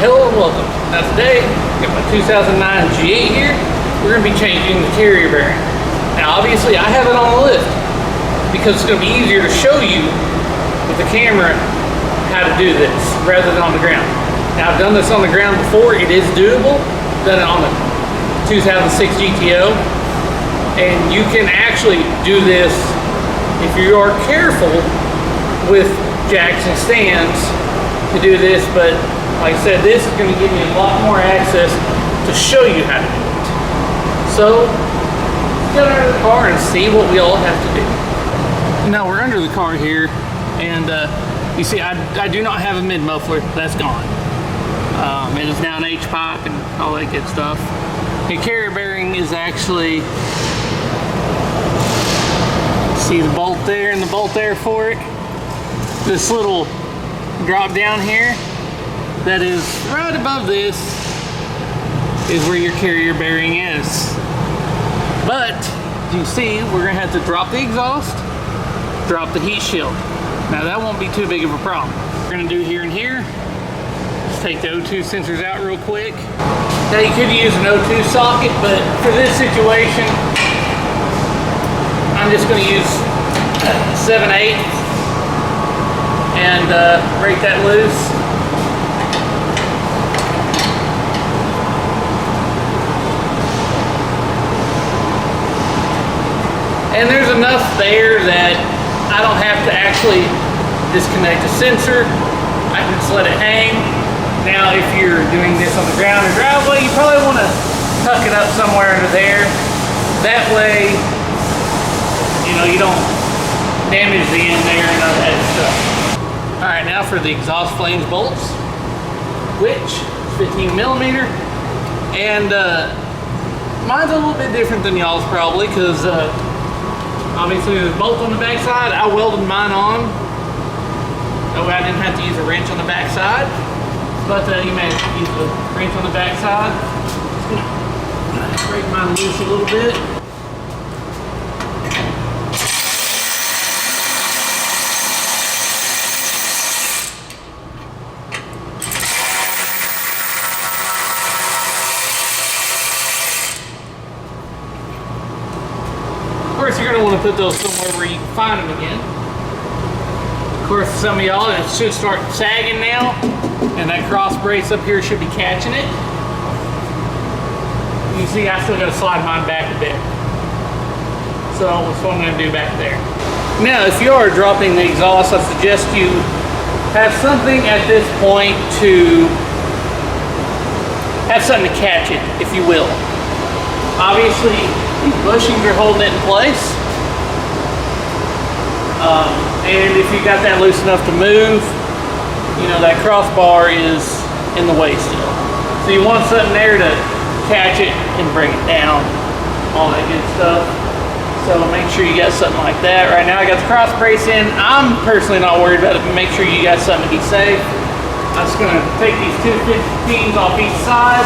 Hello and welcome. Now today, I got my 2009 G8 here. We're going to be changing the carrier bearing. Now obviously I have it on the lift because it's going to be easier to show you with the camera how to do this rather than on the ground. Now I've done this on the ground before. It is doable. Done it on the 2006 GTO. And you can actually do this if you are careful with jacks and stands to do this, but like I said, this is going to give me a lot more access to show you how to do it. So, let's get under the car and see what we all have to do. Now we're under the car here, and you see I do not have a mid muffler. That's gone. It is now an H-pipe and all that good stuff. The carrier bearing is actually, see the bolt there and the bolt there for it? This little drop down here that is right above this is where your carrier bearing is. But you see, we're gonna have to drop the exhaust, drop the heat shield. Now that won't be too big of a problem. We're gonna do here and here. Let's take the O2 sensors out real quick. Now you could use an O2 socket, but for this situation, I'm just gonna use 7/8 and break that loose. And there's enough there that I don't have to actually disconnect the sensor. I can just let it hang. Now if you're doing this on the ground or driveway, you probably want to tuck it up somewhere under there. That way, you know, you don't damage the end there and all that stuff. Alright, now for the exhaust flange bolts, which is 15 millimeter. And mine's a little bit different than y'all's probably, because obviously there's a bolt on the back side. I welded mine on. That way I didn't have to use a wrench on the back side. But you may have to use a wrench on the back side. Just gonna break mine loose a little bit. Of course, you're going to want to put those somewhere where you can find them again. Of course, some of y'all, it should start sagging now, and that cross brace up here should be catching it. You see, I still got to slide mine back a bit. So that's what I'm going to do back there. Now, if you are dropping the exhaust, I suggest you have something at this point to have something to catch it, if you will. Obviously, these bushings are holding it in place. And if you got that loose enough to move, you know, that crossbar is in the way still. So you want something there to catch it and bring it down, all that good stuff. So make sure you got something like that. Right now I got the cross brace in. I'm personally not worried about it, but make sure you got something to be safe. I'm just gonna take these two 15s off each side.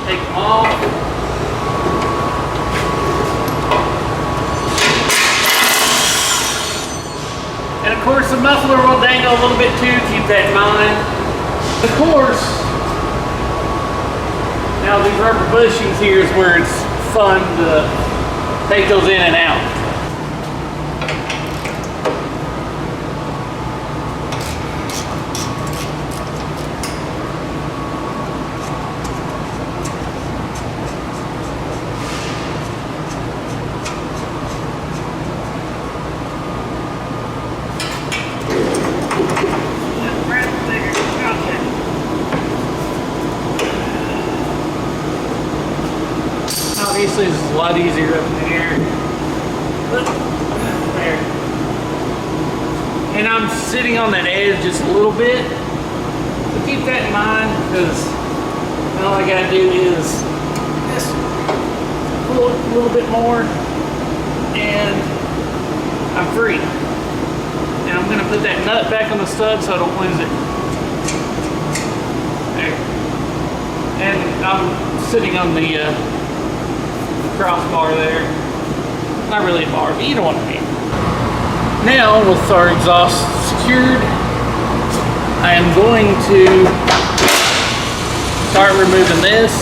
Take them off. And of course the muffler will dangle a little bit too, keep that in mind. Of course, now these rubber bushings here is where it's fun to take those in and out. Obviously, this is a lot easier up in the air. There. And I'm sitting on that edge just a little bit. So keep that in mind, because all I gotta do is just pull it a little bit more, and I'm free. And I'm gonna put that nut back on the stud so I don't lose it. There. And I'm sitting on the crossbar there. Not really a bar, but you know what I mean. Now, with our exhaust secured, I am going to start removing this.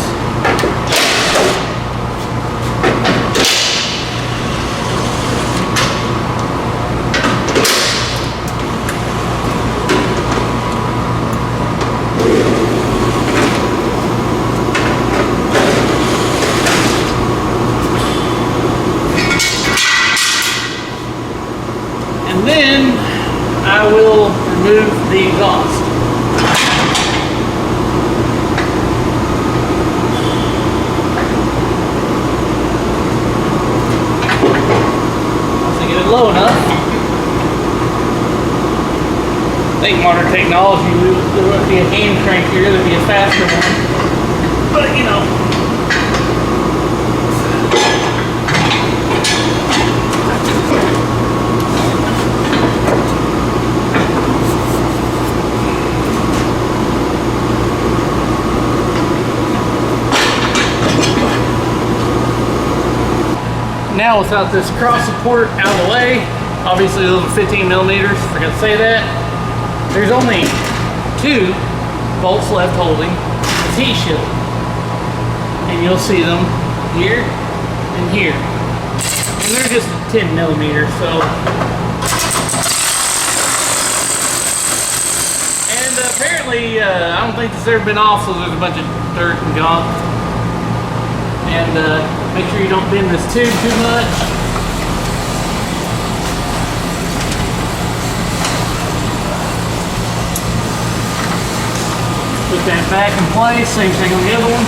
And then I will remove the exhaust. Once I get it low enough, I think modern technology, there would be a hand crank here, there'd be a faster one. But you know. Now without this cross support out of the way, obviously those are 15 millimeters, forgot to say that. There's only 2 bolts left holding the T-shield. And you'll see them here and here. And they're just 10 millimeters, so. And apparently, I don't think this has ever been off, so there's a bunch of dirt and gunk. And make sure you don't bend this tube too much. Put that back in place, same thing on the other one.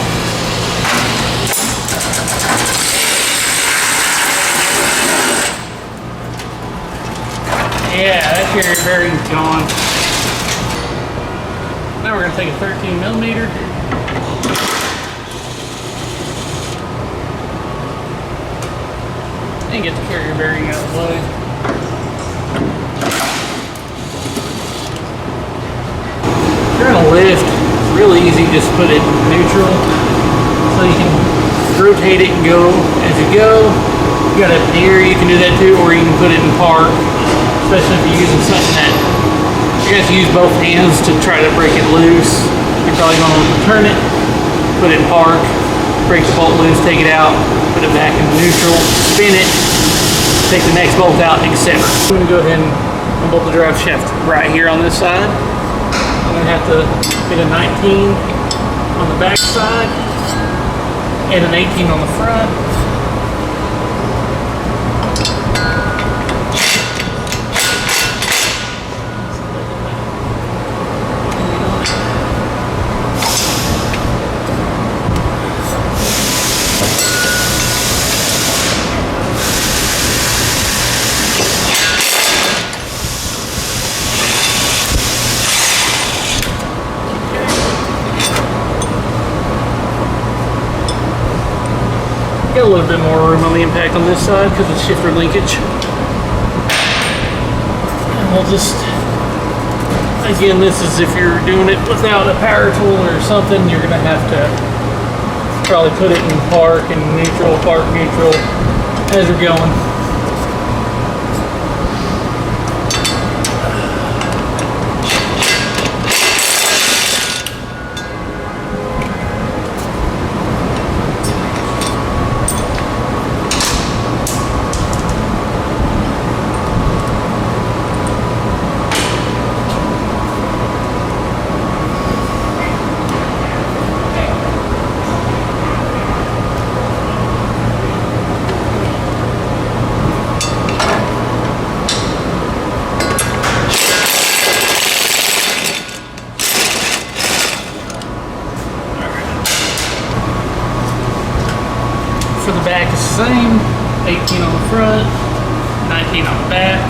Yeah, that carrier bearing's gone. Now we're going to take a 13 millimeter. And get the carrier bearing out of the way. If you're gonna lift, it's really easy, just put it in neutral. So you can rotate it and go as you go. You got up here, you can do that too, or you can put it in park. Especially if you're using something that you're gonna have to use both hands to try to break it loose. You're probably gonna turn it, put it in park, break the bolt loose, take it out, put it back in neutral, spin it, take the next bolt out, etc. I'm going to go ahead and unbolt the drive shaft right here on this side. I'm going to have to fit a 19 on the back side and an 18 on the front. Got a little bit more room on the impact on this side because of shifter linkage. And we'll just, again, this is if you're doing it without a power tool or something, you're going to have to probably put it in park and neutral, park neutral as you're going. For the back is the same, 18 on the front, 19 on the back.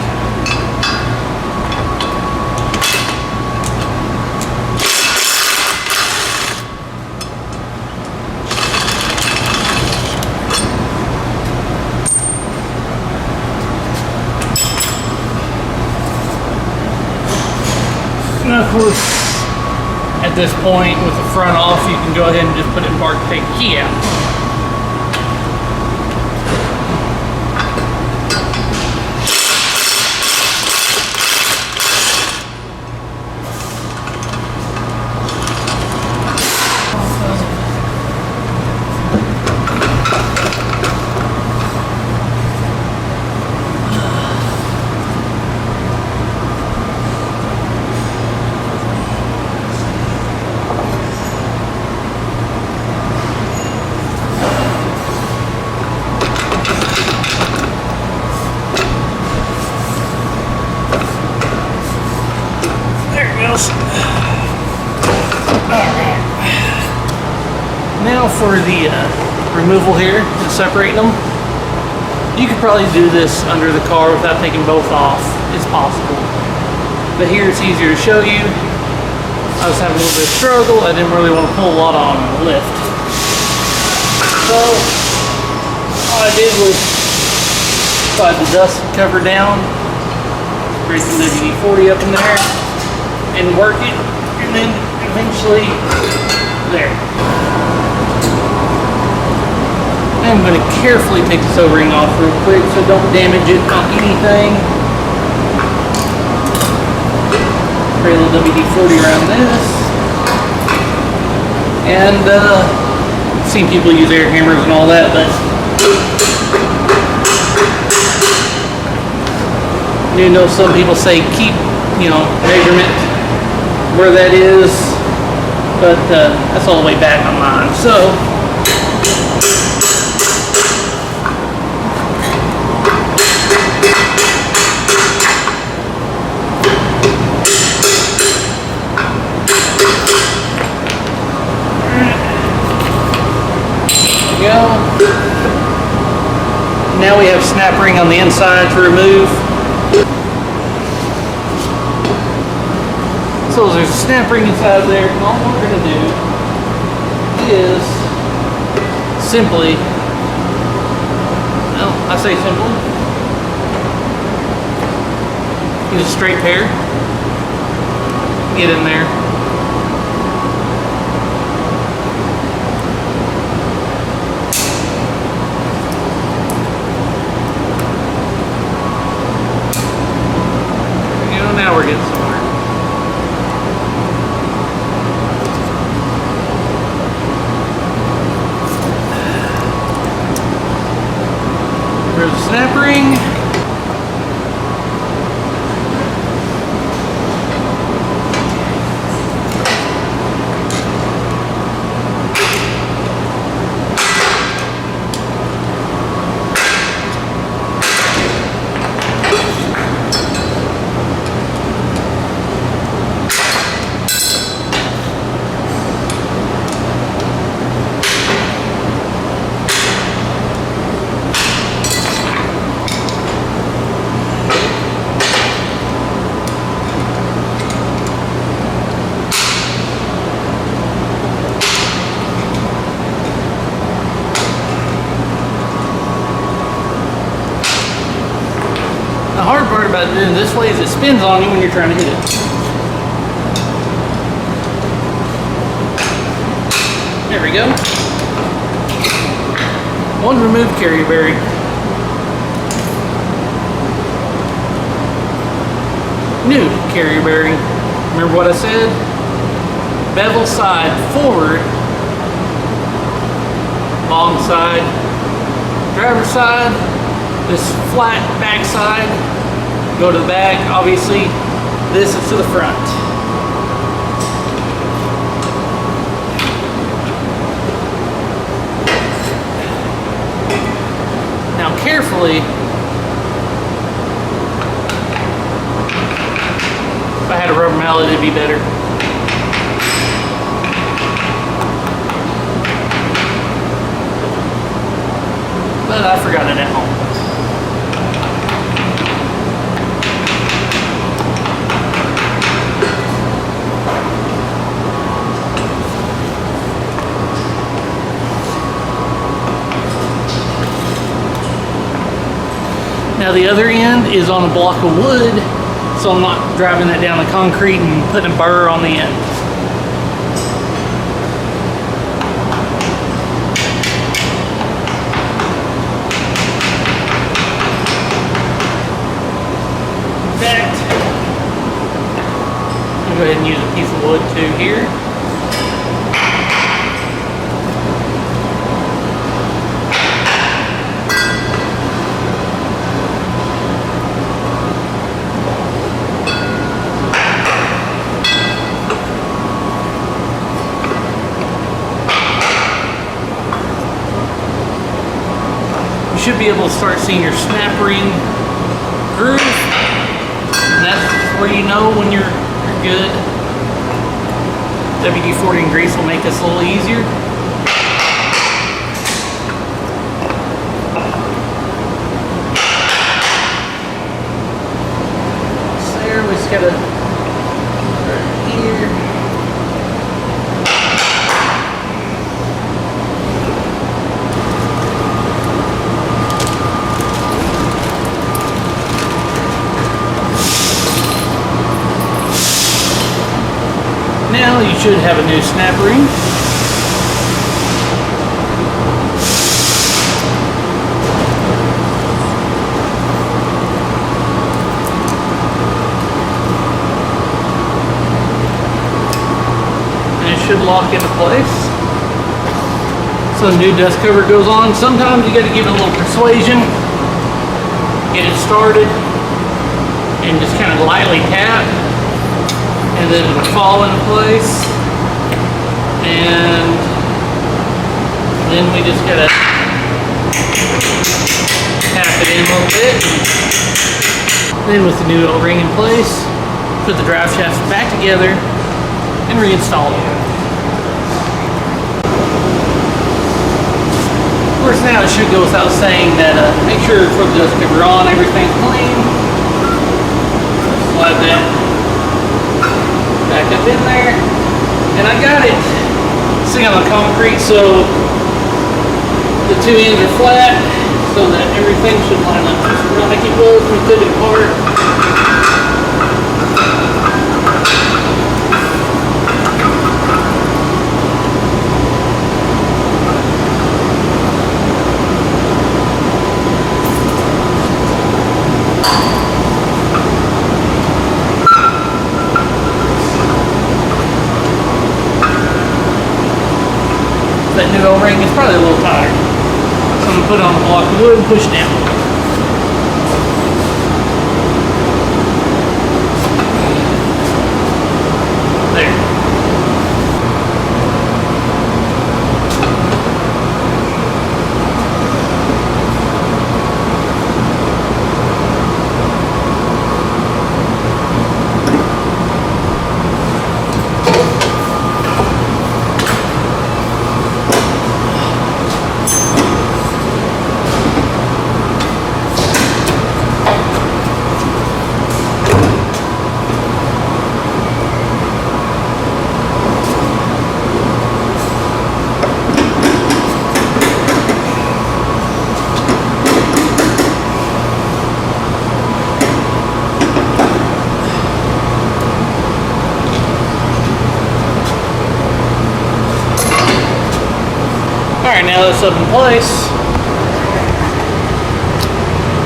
And of course, at this point with the front off, you can go ahead and just put it in park and take the key out. for the removal here and separating them. You could probably do this under the car without taking both off. It's possible. But here it's easier to show you. I was having a little bit of struggle. I didn't really want to pull a lot on the lift. So all I did was slide the dust cover down, spray some WD-40 up in there, and work it, and then eventually there. I'm going to carefully take this O-ring off real quick so don't damage it on anything. Spray a little WD-40 around this. And I've seen people use air hammers and all that, but you know, some people say keep, measurement where that is, but that's all the way back on mine. So now we have snap ring on the inside to remove. So there's a snap ring inside there, and all we're going to do is simply, well, I say simply, use a straight pair, get in there. Now we're getting somewhere. There's a snap ring. The hard part about doing this way is it spins on you when you're trying to hit it. There we go. One removed carrier bearing. New carrier bearing. Remember what I said? Bevel side forward, long side, driver's side, this flat back side, go to the back. Obviously, this is to the front. Now carefully, if I had a rubber mallet, it'd be better. But I forgot it at home. Now the other end is on a block of wood, so I'm not driving that down the concrete and putting a burr on the end. In fact, I'll go ahead and use a piece of wood too here. Should be able to start seeing your snap ring groove, and that's where you know when you're good. WD-40 and grease will make this a little easier. gotta right here. Now you should have a new snap ring. Should lock into place. So the new dust cover goes on. Sometimes you got to give it a little persuasion, get it started, and just kind of lightly tap, and then it'll fall into place. And then we just gotta tap it in a little bit. Then with the new O-ring in place, put the drive shafts back together and reinstall them. Of course, now it should go without saying that make sure for the dust cover on, everything's clean. Slide that back up in there, and I got it sitting on the concrete so the two ends are flat, so that everything should line up just like it was when we took it apart. That new O-ring is probably a little tighter. So I'm going to put it on the block of wood and push down. There. Alright, now that's up in place,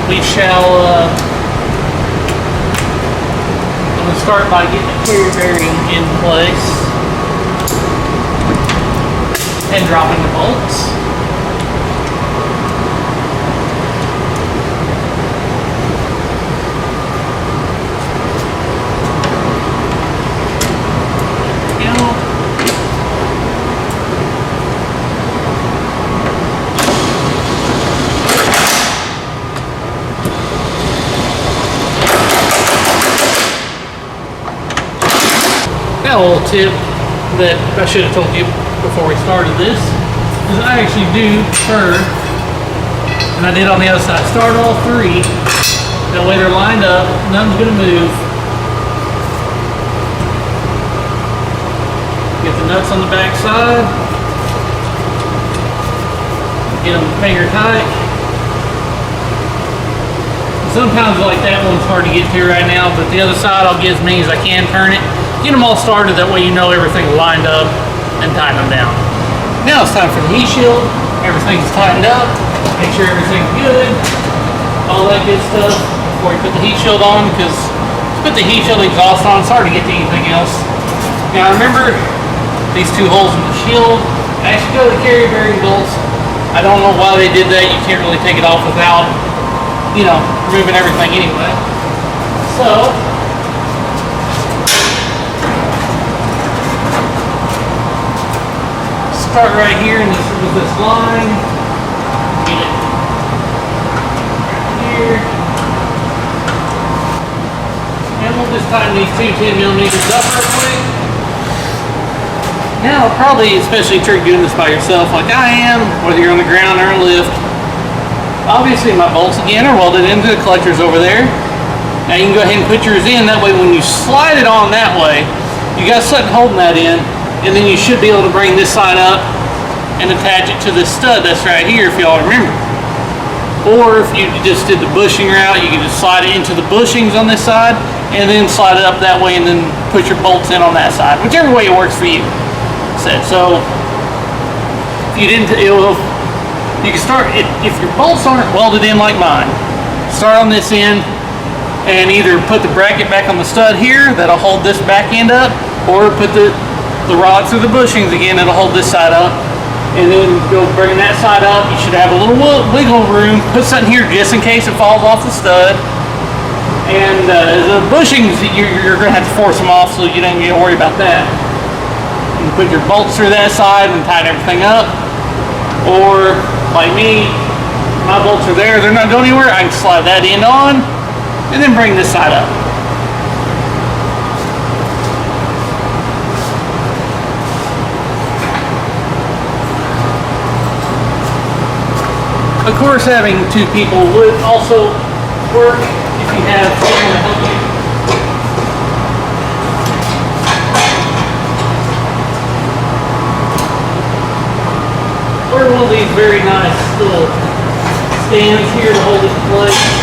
we shall I'm going to start by getting the carrier bearing in place and dropping the bolts. Now a little tip that I should have told you before we started this is I actually do prefer, and I did on the other side, start all three, that way they're lined up, none's going to move. Get the nuts on the back side, get them finger tight. Sometimes like that one's hard to get to right now, but the other side I'll get as many as I can, turn it. Get them all started, that way you know everything's lined up, and tighten them down. Now it's time for the heat shield. Everything's tightened up. Make sure everything's good. All that good stuff before you put the heat shield on, because put the heat shield exhaust on, it's hard to get to anything else. Now remember, these two holes in the shield actually go to the carrier bearing bolts. I don't know why they did that. You can't really take it off without, you know, removing everything anyway. So, start right here and with this line, get it right here, and we'll just tighten these two 10mm up real quick. Now probably, especially if you're doing this by yourself like I am, whether you're on the ground or a lift, obviously my bolts again are welded into the collectors over there. Now you can go ahead and put yours in, that way when you slide it on that way, you got something holding that in, and then you should be able to bring this side up and attach it to this stud that's right here, if y'all remember. Or if you just did the bushing route, you can just slide it into the bushings on this side, and then slide it up that way, and then put your bolts in on that side, whichever way it works for you. So if you didn't, you can start, if your bolts aren't welded in like mine, start on this end and either put the bracket back on the stud here that'll hold this back end up, or put the rods through the bushings again that'll hold this side up, and then go bring that side up. You should have a little wiggle room. Put something here just in case it falls off the stud. And the bushings, you're going to have to force them off, so you don't need to worry about that. You can put your bolts through that side and tighten everything up. Or, like me, my bolts are there, they're not going anywhere. I can slide that end on, and then bring this side up. Of course, having two people would also work if you have someone to help you. Or one of these very nice little stands here to hold it in place.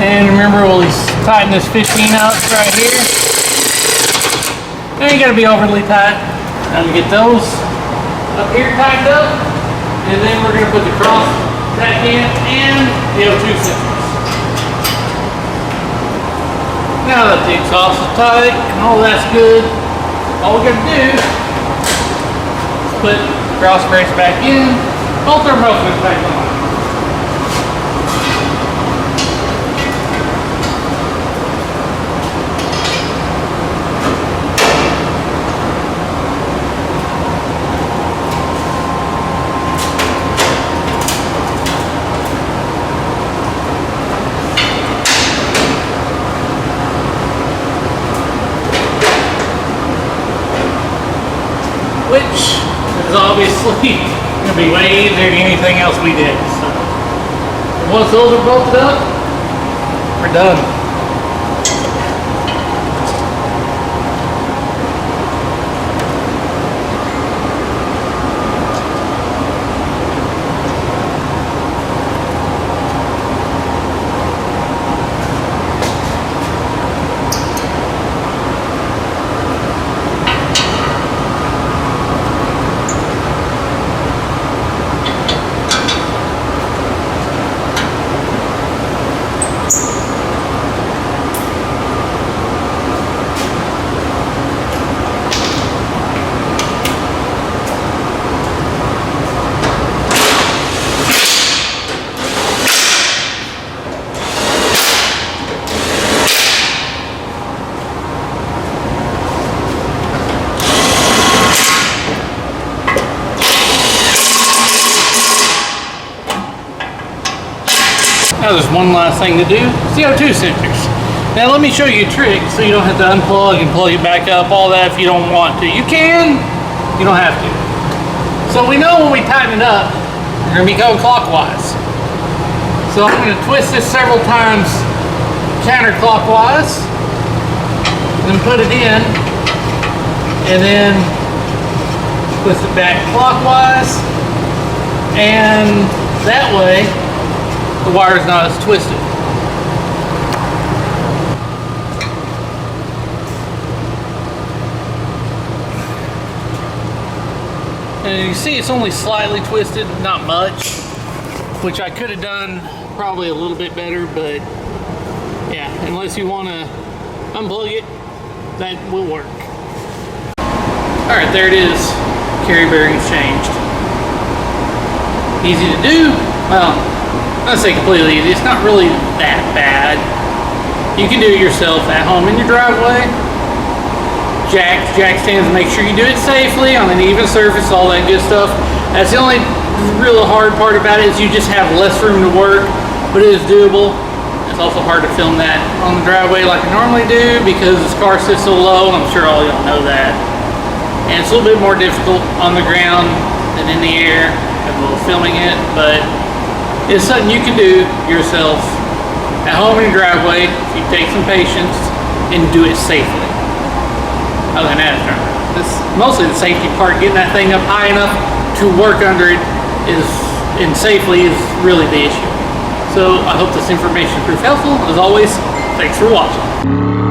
And remember, we'll tighten this 15 ounce right here. Now you gotta be overly tight. Now to get those up here tightened up, and then we're gonna put the cross back in and the O2 sensors. Now that the exhaust is tight and all that's good, all we gotta do is put the cross brace back in, both our mufflers back on. Which is obviously going to be way easier than anything else we did. So once those are bolted up, we're done. Now there's one last thing to do, CO2 sensors. Now let me show you a trick so you don't have to unplug and plug it back up, all that if you don't want to. You can, you don't have to. So we know when we tighten it up, we're going to be going clockwise. So I'm going to twist this several times counterclockwise, then put it in, and then twist it back clockwise, and that way the wire's not as twisted. And you see it's only slightly twisted, not much, which I could have done probably a little bit better, but yeah, unless you want to unplug it, that will work. Alright, there it is. Carry bearings changed. Easy to do? Well, I'd say completely easy. It's not really that bad. You can do it yourself at home in your driveway. Jack stands, make sure you do it safely on an even surface, all that good stuff. That's the only real hard part about it, is you just have less room to work, but it is doable. It's also hard to film that on the driveway like I normally do because this car sits so low, and I'm sure all y'all know that. And it's a little bit more difficult on the ground than in the air while filming it, but it's something you can do yourself at home in your driveway if you take some patience and do it safely. Other than that, it's mostly the safety part. Getting that thing up high enough to work under it and safely is really the issue. So I hope this information proved helpful. As always, thanks for watching.